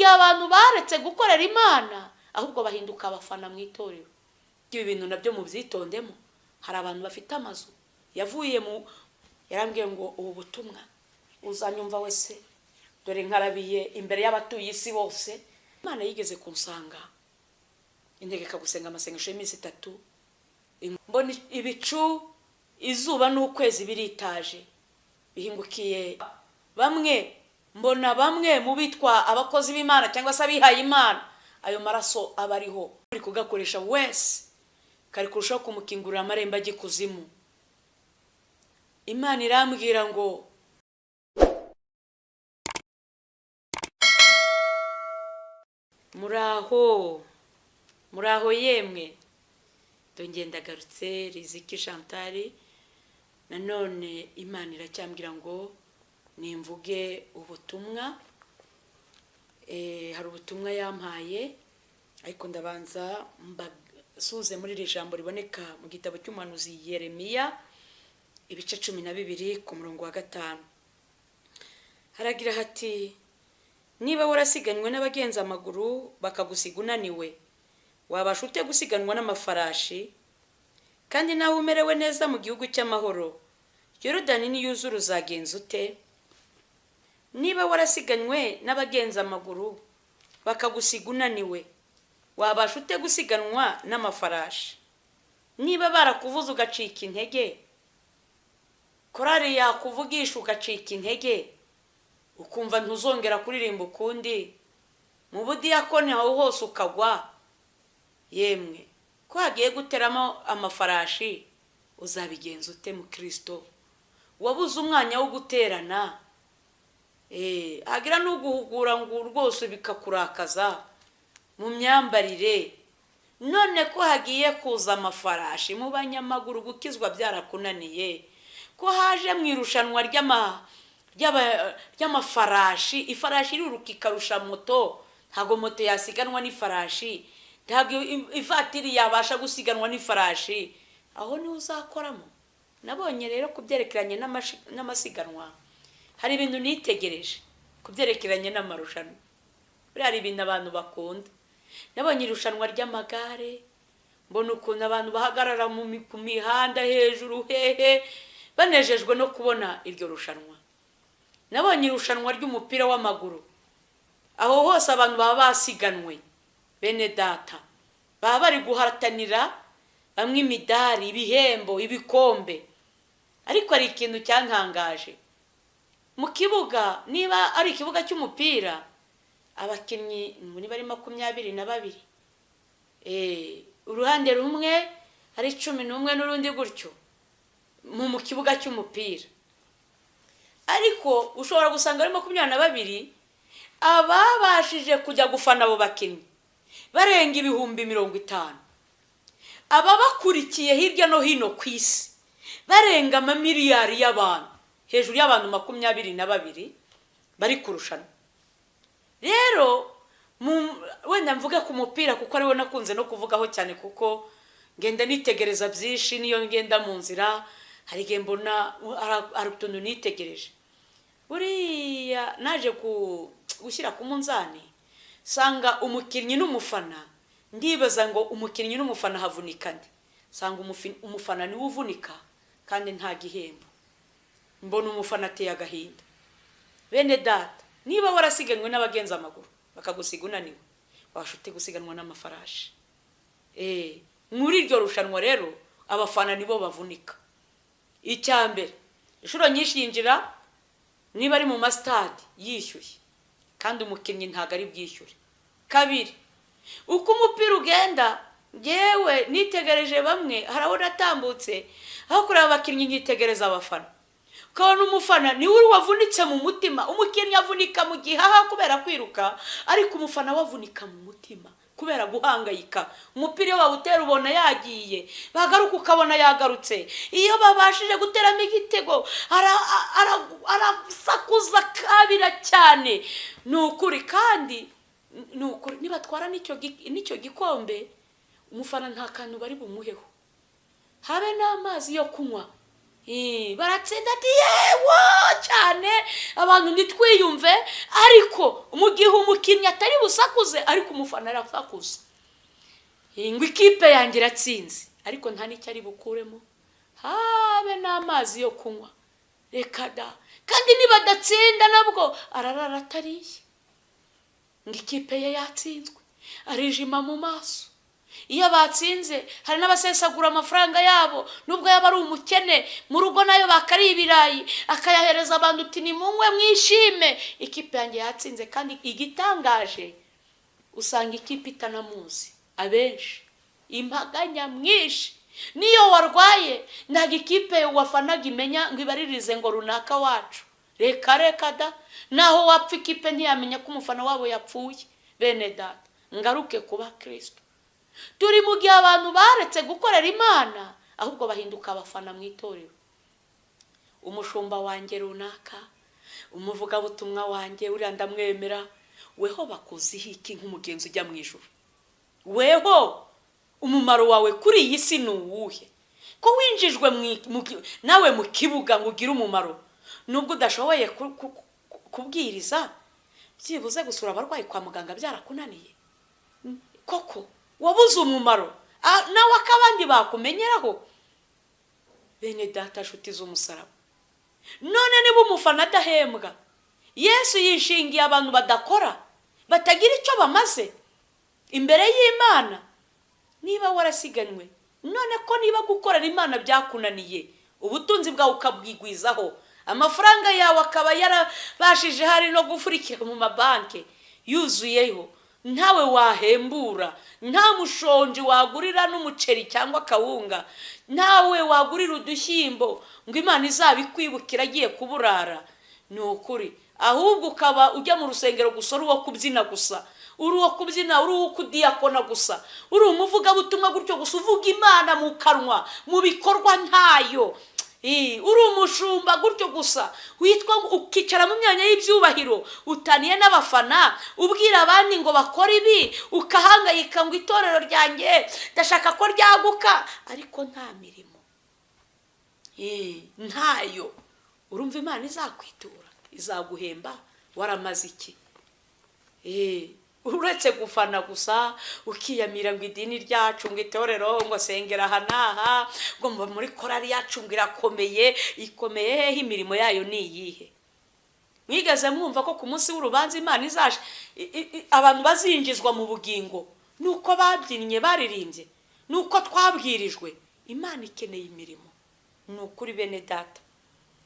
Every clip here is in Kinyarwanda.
gihe abantu baretse gukorera Imana ahubwo bahinduka abafana mu itorero. Ibi bintu nabyo mu byitondemo. Hari abantu bafite amazu yavuye mu yarambwiye ngo ubu butumwa uzanyumva wese dore nkarabiye imbere y'abatuye isi bose. Imana yigeze kunsanga integeka gusenga amasengesho y'iminsi 3, mbona ibicu izuba n'ukwezi biritaje bihingukiye bamwe, mbona bamwe mu bitwa abakozi b'Imana cyangwa se abihaye Imana, ayo maraso abariho uri kugakoresha wese kari kurushaho kumukingurira amarembo agikuzimu. Imana irambwira ngo muraho yemwe. Ndongenda garutse Riziki Chantal. Nanone Imana iracyambwira ngo nimvuge ubutumwa. Hari ubutumwa yampaye ariko ndabanza mbasuze muri iri jambo riboneka mu gitabo cy'umuhanuzi Yeremiya ibice 12 ku murongo wa 5. Haragira hati, niba warasiganwe n'abagenza amaguru bakagusiga unaniwe, wabasha ute gusiganwa n'amafarashi? Kandi nawe umerewe neza mu gihugu cy'amahoro, Yorodani niyuzura uzagenza ute? Niba warasiganwe n'abagenza amaguru bakagusiga unaniwe, wabasha ute gusiganwa n'amafarashi? Niba barakuvuza ugacika intege, korari yakuvugisha ugacika intege, ukumva ntuzongera kuririmba ukundi, mu budiyakoni aho hose ukagwa, yemwe ko hagiye guteramo amafarashi uzabigenza ute mu Kristo? Wabuze umwanya wo guterana, agira n'uguhugura ngo rwose bikakurakaza mu myambarire. None ko hagiye kuza amafarashi mu banyamaguru gukizwa byarakunaniye, ko haje mu irushanwa ry'amafarashi, ifarashi iruruka ikarusha moto, ntago moto yasiganwa n'ifarashi, ntago ivatiri yabasha gusiganwa n'ifarashi. Aho ni uzakoramo. Nabonye rero kubyerekeranye n'amasiganwa hari ibintu nitegereje kubyerekeranye n'amarushanwa. Hari ibintu abantu bakunda. Nabonye irushanwa ry'amagare, mbona ukuntu abantu bahagarara ku mihanda hejuru hehe banejejwe no kubona iryo rushanwa. Nabonye irushanwa ry'umupira w'amaguru, aho hose abantu baba basiganwe, bene data baba bari guhatanira bamwe imidari, ibihembo, ibikombe. Ariko ari ikintu cyantangaje mu kibuga, niba ari ikibuga cy'umupira, abakinnyi muri bari 22, uruhande rumwe ari 11 n'urundi gutyo mu kibuga cy'umupira. Ariko ushobora gusanga ari 22 ababashije kujya gufana abo bakinnyi barenga 50,000. Aba bakurikiye hirya no hino ku isi barenga amamiliyari y'abantu, hejuru y'abantu 22 bari kurushanwa. Rero wenda mvuga ku mupira kuko ariwe nakunze no kuvugaho cyane, kuko ngenda nitegereza byinshi. Niyo ngenda mu nzira hari igihe mbona ari utuntu nitegereje. Buriya naje gushyira ku munzani sanga umukinnyi n'umufana, ndibaza ngo umukinnyi n'umufana havunikane. Sanga umufana niwe uvunika kandi nta gihembo. Mbona umufana ateye agahinda. Bene data, niba warasiganwe n'abagenza amaguru bakagusiga unaniwe, wabasha ute gusiganwa n'amafarashi? Muri iryo rushanwa rero abafana nibo bavunika. Icyambere, inshuro nyinshi yinjira niba ari mu mastade yishyuye kandi umukinnyi ntago ari bwishyure. Kabiri, uko umupira ugenda, yewe nitegereje bamwe haraho natambutse, aho kureba abakinnyi nkitegereza abafana. Ukabona umufana ni uri wavunitse mu mutima. Umukinnyi avunika mu gihaha kubera kwiruka, ariko umufana wavunika mu mutima kubera guhangayika. Umupira wawe utera ubona yagiye, bagaruka ukabona yagarutse. Iyo babashije guteramo igitego arasakuza kabira cyane. Nukuri kandi nukuri nibatwara nicyo gikombe, umufana nta kantu bari bumuheho, habe n'amazi yo kunywa. baratsinda ati yewe cyane abantu ntitwiyumve, ariko mu gihe umukinnyi atari busakuze ariko umufana arasakuza, ngo ikipe yanjye iratsinze, ariko nta n'icyo ari bukuremo habe n'amazi yo kunywa, reka da. Kandi niba adatsinda nabwo ararara atariye, ngo ikipe ye yatsinzwe, arijima mu maso. Iyo batsinze hari n'abasesagura amafaranga yabo, nubwo yaba ari umukene, mu rugo nayo bakariye ibirayi akayahereza abantu uti nimunywe mwishime, ikipe yanjye yatsinze. Kandi igitangaje usanga ikipe itanamuzi abenshi, imbaga nyamwinshi. Niyo warwaye ntabwo ikipe wafanaga imenya ngo ibaririze ngo runaka wacu, reka da. Naho wapfa ikipe ntiyamenya ko umufana wabo yapfuye. Bene data, ngaruke kuba Kristo. Turi mu gihe abantu baretse gukorera Imana, ahubwo bahinduka abafana mu itorero. Umushumba wanjye runaka, umuvugabutumwa wanjye uriya ndamwemera, weho bakuziho iki nk'umugenzi ujya mu ijuru? Weho umumaro wawe kuri iyi si ni uwuhe? Ko winjijwe nawe mu kibuga ngo ugire umumaro, nubwo udashoboye kubwiriza, byibuze gusura abarwayi kwa muganga byarakunaniye, koko wabuze umumaro nawe akabandi bakumenyeraho. Bene data, nshuti z'umusaraba, none niba umufana adahembwa, Yesu yishingiye abantu badakora, batagira icyo bamaze imbere y'Imana. Niba warasiganwe, none ko niba gukorera Imana byakunaniye, ubutunzi bwawe ukabwigwizaho, amafaranga yawe akaba yarabashije hari no gufurikira mu mabanki yuzuyeho, ntawe wahembura, nta mushonji wagurira n'umuceri cyangwa kawunga, ntawe wagurira udushyimbo ngo Imana izabikwibukira agiye kuburara, ni ukuri. Ahubwo ukaba ujya mu rusengero gusa uri uwo kubyina gusa, uri uwo kubyina, uri uwo kudiyakona gusa, uri umuvugabutumwa gutyo gusa, uvuga Imana mu kanwa, mu bikorwa ntayo. Uri umushumba gutyo gusa, witwa ukicara mu myanya y'ibyubahiro, utaniye n'abafana, ubwira abandi ngo bakore ibi, ukahangayika ngo itorero ryanjye ndashaka ko ryaguka, ariko nta mirimo ntayo. Urumva Imana izakwitura, izaguhemba waramaze iki? Uretse gufana gusa, ukiyamira ngo idini ryacu, ngo itorero, ngo sengera aha n'aha, ngo mba muri korari yacu ngo irakomeye. Ikomeye hehe? Imirimo yayo ni iyihe? Mwigeze mwumva ko ku munsi w'urubanza Imana izaje abantu bazinjizwa mu bugingo? Nuko babyinnye baririmbye, nuko twabwirijwe. Imana ikeneye imirimo. Ni ukuri bene data,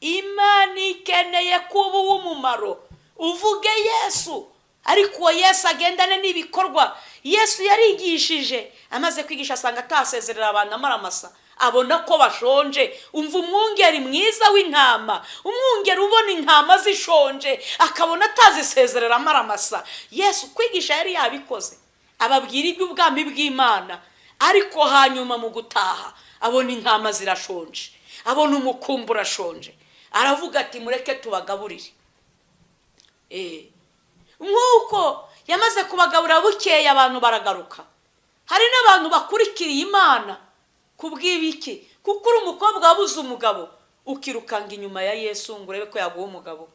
Imana ikeneye kuba uw'umumaro. Uvuge Yesu, ariko uwo Yesu agendane n'ibikorwa. Yesu yarigishije, amaze kwigisha asanga atasezerera abantu amaramasa, abona ko bashonje. Umva umwungeri mwiza w'intama, umwungeri ubona intama zishonje akabona atazisezerera amaramasa. Yesu kwigisha yari yabikoze, ababwira iby'ubwami bw'Imana, ariko hanyuma mu gutaha abona intama zirashonje, abona umukumbi urashonje, aravuga ati mureke tubagaburire. Nk'uko yamaze kubagaburira bukeye abantu baragaruka. Hari n'abantu bakurikiriye Imana kubw'ibiki? Kuko uri umukobwa wabuze umugabo, ukirukanga inyuma ya Yesu ngo urebe ko yaguha umugabo.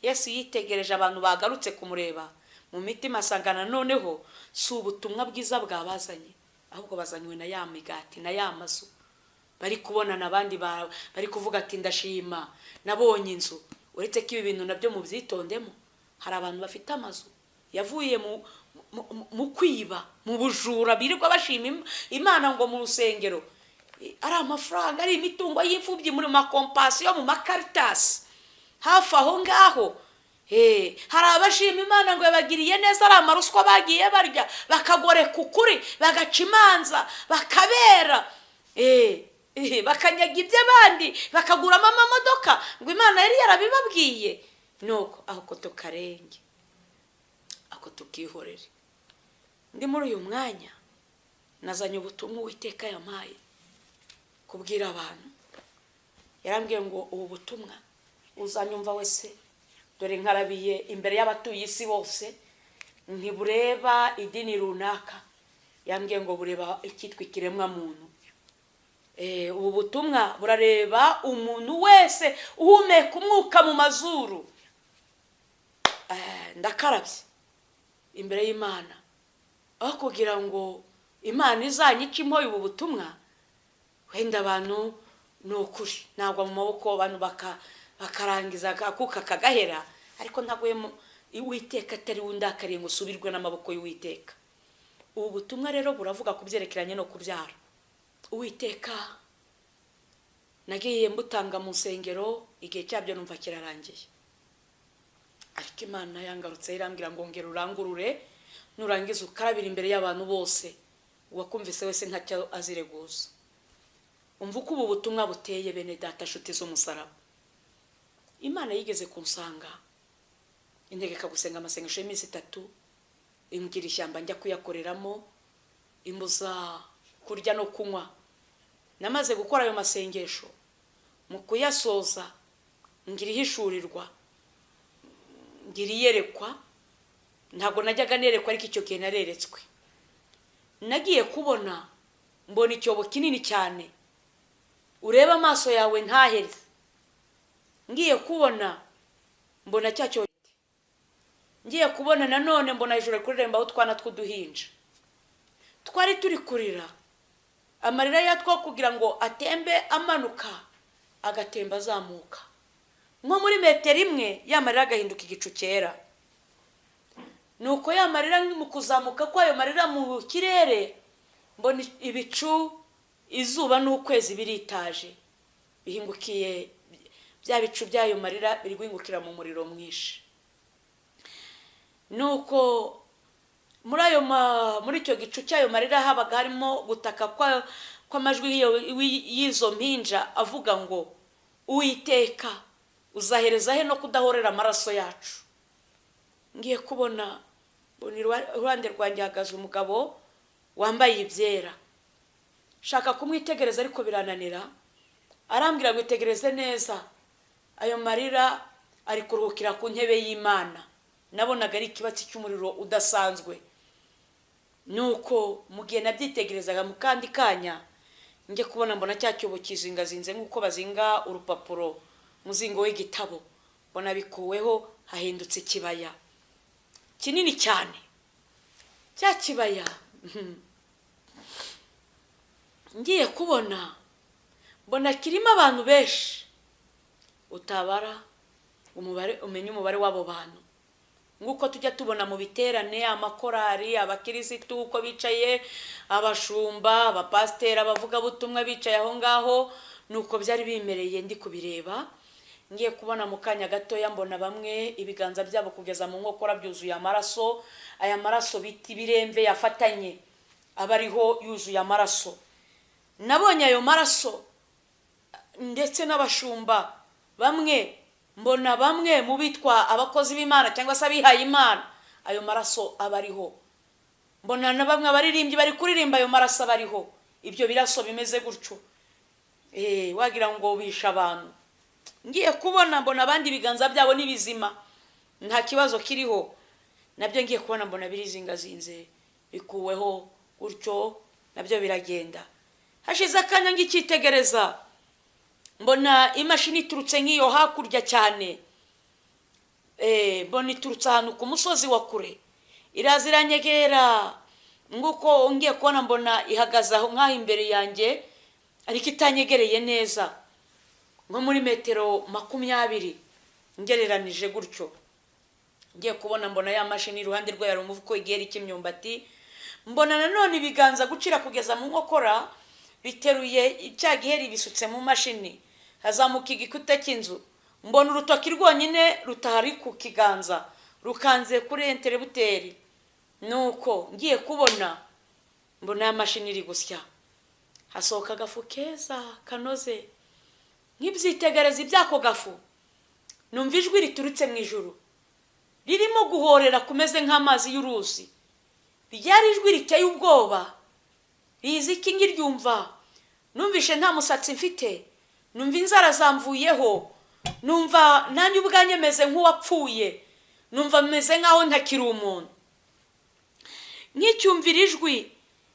Yesu yitegereje abantu bagarutse kumureba, mu mitima asangana noneho si ubutumwa bwiza bwabazanye, ahubwo bazanywe na ya migati na ya mazu. Bari kubona n'abandi bari kuvuga ati ndashima nabonye inzu. Uretse ko ibi bintu nabyo mu byitondemo, hari abantu bafite amazu yavuye mu kwiba, mu bujura, birirwa bashima Imana ngo mu rusengero ari amafaranga, ari imitungo y'imfubyi muri makompasiyo, mu makaritasi hafi aho ngaho. Hari abashima Imana ngo yabagiriye neza, ari amaruswa bagiye barya, bakagoreka ukuri, bagaca imanza, bakabera, bakanyaga iby'abandi, bakaguramo amamodoka ngo Imana yari yarabibabwiye. Nuko aho ko tukarenge, ako tukihorere. Ndi muri uyu mwanya nazanye ubutumwa Uwiteka yampaye kubwira abantu. Yarambwiye ngo ubu butumwa uzanyumva wese, dore nkarabiye imbere y'abatuye isi bose, ntibureba idini runaka. Yambwiye ngo bureba icyitwa ikiremwa muntu. ubu butumwa burareba umuntu wese uhumeka umwuka mu mazuru. Ndakarabye imbere y'Imana, aho kugira ngo Imana izanyice impoye ubu butumwa, wenda abantu ni ukuri ntabwo mu maboko abantu bakarangiza akuka kagahera, ariko ntaguye Uwiteka atari wundakariye ngo usubirwe n'amaboko y'Uwiteka. Ubu butumwa rero buravuga ku byerekeranye no kubyara. Uwiteka nagiye mbutanga mu nsengero, igihe cyabyo numva kirarangiye, ariko Imana yangarutse irambwira ngo ngera urangurure, nurangiza ukarabira imbere y'abantu bose, uwakumvise wese ntacyo azireguza. Umva uko ubu butumwa buteye, bene data nshuti z'umusaraba. Imana yigeze kunsanga integeka gusenga amasengesho y'iminsi 3, imbwira ishyamba njya kuyakoreramo, imbuza kurya no kunywa. Namaze gukora ayo masengesho, mu kuyasoza ngira ihishurirwa, ngira iyerekwa. Ntabwo najyaga nerekwa, ariko icyo gihe nareretswe. Nagiye kubona mbona icyobo kinini cyane, ureba amaso yawe ntaheze. Ngiye kubona mbona cya cyobo, ngiye kubona nanone mbona hejuru kuremba utwana tw'uduhinja. Twari turi kurira, amarira yatwo kugira ngo atembe amanuka, agatemba azamuka. Nko muri metero imwe yamarira agahinduka igicu cyera. Nuko yamarira mu kuzamuka kwayo marira mu kirere, mbona ibicu, izuba n'ukwezi biritaje, bihingukiye bya bicu byayo marira biri guhingukira mu muriro mwinshi. Nuko muri icyo gicu cyayo marira habaga harimo gutaka kw'amajwi y'izo mpinja avuga ngo, Uwiteka uzahereza he no kudahorera amaraso yacu. Ngiye kubona iruhande rwanjye hagaze umugabo wambaye ibyera. Shaka kumwitegereza ariko birananira, arambwira ngo itegereze neza, ayo marira ari kuruhukira ku ntebe y'Imana. Nabonaga ari ikibatsi cy'umuriro udasanzwe. Nuko mu gihe nabyitegerezaga mu kandi kanya, njye kubona mbona cya cyobo kizingazinze nk'uko bazinga urupapuro muzingo w'igitabo, mbona bikuweho, hahindutse ikibaya kinini cyane. Cya kibaya ngiye kubona mbona kirimo abantu benshi, utabara umenye umubare w'abo bantu, nguko tujya tubona mu biterane, amakorari, abakirisitu uko bicaye, abashumba, abapasiteri, abavuga butumwa bicaye aho ngaho. Nuko byari bimereye ndi kubireba. Ngiye kubona mu kanya gatoya mbona bamwe ibiganza byabo kugeza mu nkokora byuzuye amaraso. Aya maraso biti biremve yafatanye, abariho yuzuye amaraso. Nabonye ayo maraso ndetse n'abashumba bamwe, mbona bamwe mu bitwa abakozi b'Imana cyangwa se abihaye Imana, ayo maraso abariho. Mbona na bamwe abaririmbyi bari kuririmba, ayo maraso abariho. Ibyo biraso bimeze gutyo, wagira ngo bisha abantu. Ngiye kubona mbona abandi ibiganza byabo n'ibizima, nta kibazo kiriho. Nabyo ngiye kubona mbona birizingazinze, bikuweho gutyo, nabyo biragenda. Hashize akanya ngikitegereza, mbona imashini iturutse nk'iyo hakurya cyane. Mbona iturutse ahantu ku musozi wa kure, iraza iranyegera. Nguko ngiye kubona mbona ihagaze aho nk'aho imbere yanjye, ariko itanyegereye neza, nko muri metero 20 ngereranije gutyo. Ngiye kubona mbona ya mashini iruhande rwayo hari umufuko igiheri cy'imyumbati. Mbona nanone ibiganza gucira kugeza mu nkokora biteruye cya giheri bisutse mu mashini, hazamuka igikuta cy'inzu. Mbona urutoki rwonyine rutahari ku kiganza, rukanze kuri enterebuteri. Nuko ngiye kubona mbona ya mashini iri gusya, hasohoka agafu keza kanoze. Nk'ibyitegereza ibyako gafu, numva ijwi riturutse mu ijuru, ririmo guhorera kumeze nk'amazi y'uruzi. Ryari ijwi riteye ubwoba, rizi iki ngiryumva. Numvishe nta musatsi mfite, numva inzara zamvuyeho, numva nanjye ubwanjye meze nk'uwapfuye, numva meze nk'aho ntakiri umuntu. Nkicyumvira ijwi,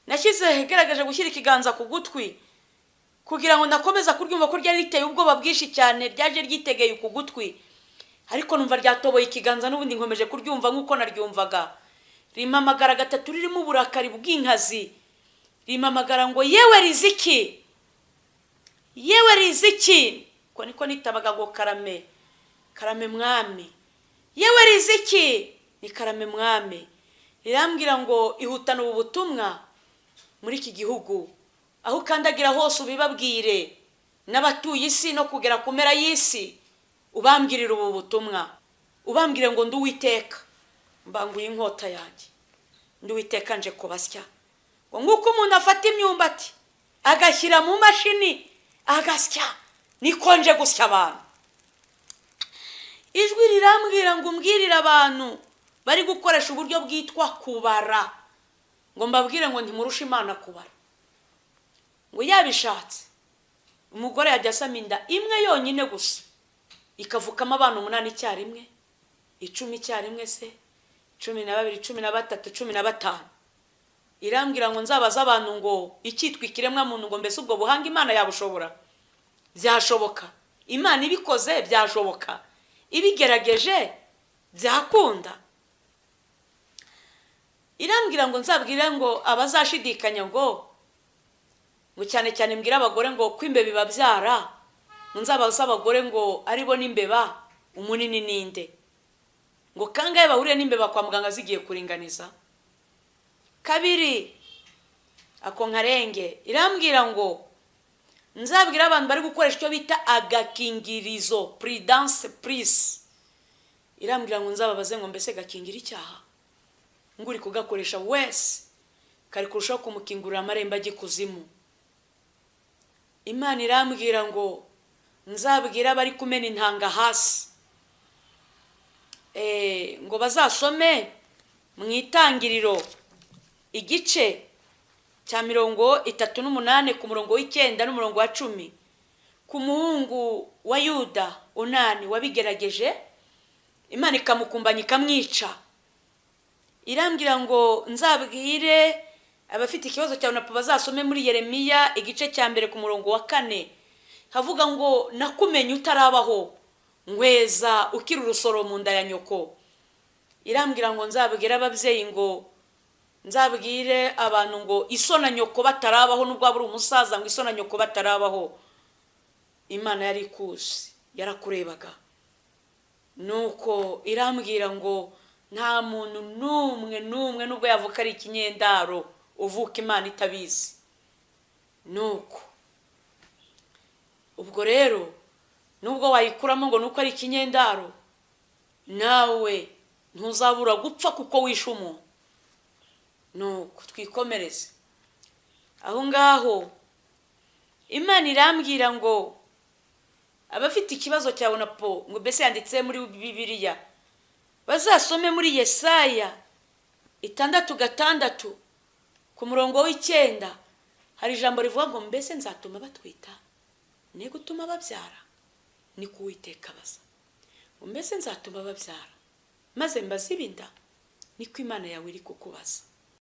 nashyize hegerageje gushyira ikiganza ku gutwi, kugira ngo nakomeza kuryumva ko ryari riteye ubwoba bwinshi cyane, ryaje ryitegeye ku gutwi, ariko numva ryatoboye ikiganza n'ubundi nkomeje kuryumva nk'uko naryumvaga. Rimpamagara gatatu ririmo uburakari bw'inkazi, rimpamagara ngo yewe Riziki, yewe Riziki, ko niko nitabaga ngo Karame, Karame mwami, yewe Riziki, ni Karame mwami. Rirambwira ngo ihutana ubu butumwa muri iki gihugu, aho ukandagira hose ubibabwire, n'abatuye isi no kugera ku mpera y'isi ubambwirira ubu butumwa, ubambwire ngo ndi Uwiteka mbanguye inkota yanjye, ndi Uwiteka nje kubasya. Ngo nk'uko umuntu afata imyumbati agashyira mu mashini agasya, niko nje gusya abantu. Ijwi rirambwira ngo umbwirire abantu bari gukoresha uburyo bwitwa kubara, ngo mbabwire ngo ntimurusha Imana kubara. Ngo yabishatse umugore yajya asama inda imwe yonyine gusa, ikavukamo abana 8 icyarimwe, 10 icyarimwe se, 12, 13, 15. Irambwira ngo nzabaza abantu ngo icyitwa ikiremwa muntu, ngo mbese ubwo buhanga Imana yabushobora? Byashoboka. Imana ibikoze byashoboka, ibigerageje byakunda. Irambwira ngo nzabwire ngo abazashidikanya ngo cyane cyane mbwira abagore ngo kwimbe bibabyara, ngo nzabaza abagore ngo aribo n'imbeba umunini ninde, ngo kangahe bahuriye n'imbeba kwa muganga zigiye kuringaniza. 2 ako nkarenge. Irambwira ngo nzabwira abantu bari gukoresha icyo bita agakingirizo, prudence prise. Irambwira ngo nzababaze ngo mbese gakingira icyaha, nguri kugakoresha wese kari kurushaho kumukingurira amarembo agikuzimu. Imana irambwira ngo nzabwira bari kumena intanga hasi, ngo bazasome mu Itangiriro igice cya 38 ku murongo w'9 n'umurongo wa 10, ku muhungu wa Yuda Onani wabigerageje Imana ikamukumbanya ikamwica. Irambwira ngo nzabwire abafite ikibazo cya napo bazasome muri Yeremiya igice cya 1 ku murongo wa 4, havuga ngo nakumenye utarabaho, ngweza ukiri urusoro mu nda ya nyoko. Irambwira ngo nzabwire ababyeyi ngo nzabwire abantu ngo isona nyoko batarabaho, nubwo aburi umusaza ngo isona nyoko batarabaho, Imana yari ikuzi, yarakurebaga. Nuko irambwira ngo nta muntu numwe nubwo yavuka ari ikinyendaro uvuka Imana itabizi. Nuko ubwo rero nubwo wayikuramo ngo nuko ari ikinyendaro, nawe ntuzabura gupfa kuko wishe umuntu. Nuko twikomereze aho ngaho. Imana irambwira ngo abafite ikibazo cya napo, ngo mbese yanditse muri Bibiliya, bazasome muri Yesaya 6:6 ku murongo w'9. Hari ijambo rivuga ngo mbese nzatuma batwita ne gutuma babyara, ni ku Uwiteka baza. Ngo mbese nzatuma babyara maze mbazibinda, ni ko Imana yawe iri kukubaza.